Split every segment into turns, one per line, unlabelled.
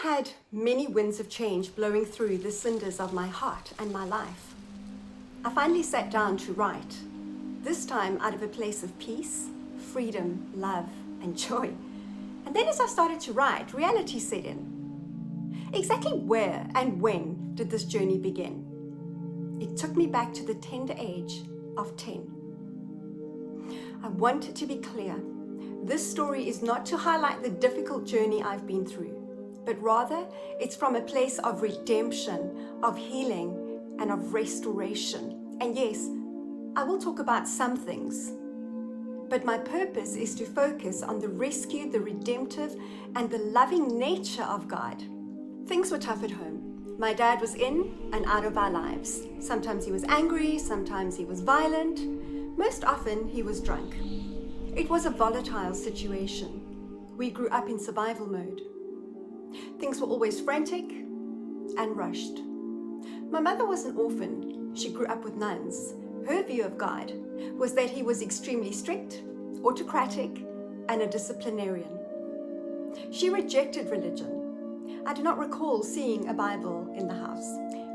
had many winds of change blowing through the cinders of my heart and my life. I finally sat down to write, this time out of a place of peace, freedom, love, and joy. And then as I started to write, reality set in. Exactly where and when did this journey begin? It took me back to the tender age of 10. I want to be clear. This story is not to highlight the difficult journey I've been through, but rather it's from a place of redemption, of healing, and of restoration. And yes, I will talk about some things, but my purpose is to focus on the rescue, the redemptive, and the loving nature of God. Things were tough at home. My dad was in and out of our lives. Sometimes he was angry, sometimes he was violent. Most often he was drunk. It was a volatile situation. We grew up in survival mode. Things were always frantic and rushed. My mother was an orphan. She grew up with nuns. Her view of God was that he was extremely strict, autocratic, and a disciplinarian. She rejected religion. I do not recall seeing a Bible in the house.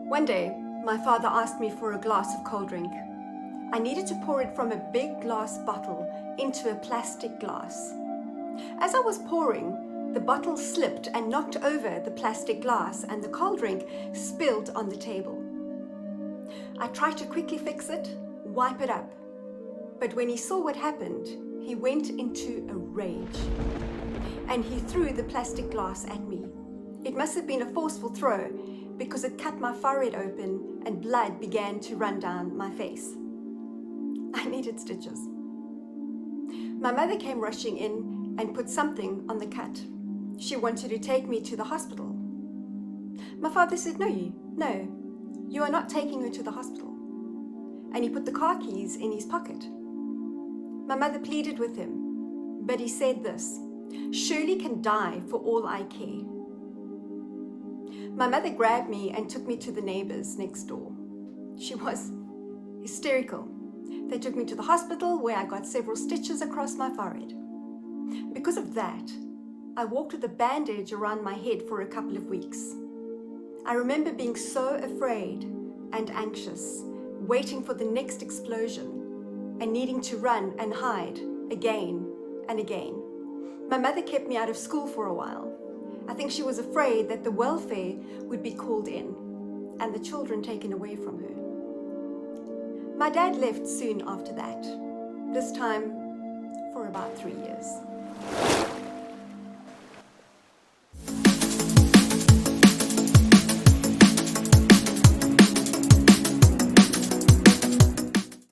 One day, my father asked me for a glass of cold drink. I needed to pour it from a big glass bottle into a plastic glass. As I was pouring, the bottle slipped and knocked over the plastic glass, and the cold drink spilled on the table. I tried to quickly fix it, wipe it up, but when he saw what happened, he went into a rage, and he threw the plastic glass at me. It must have been a forceful throw because it cut my forehead open and blood began to run down my face. I needed stitches. My mother came rushing in and put something on the cut. She wanted to take me to the hospital. My father said, no, you are not taking her to the hospital. And he put the car keys in his pocket. My mother pleaded with him, but he said this, Shirley can die for all I care. My mother grabbed me and took me to the neighbors next door. She was hysterical. They took me to the hospital where I got several stitches across my forehead. Because of that, I walked with a bandage around my head for a couple of weeks. I remember being so afraid and anxious, waiting for the next explosion and needing to run and hide again and again. My mother kept me out of school for a while. I think she was afraid that the welfare would be called in and the children taken away from her. My dad left soon after that, this time for about 3 years.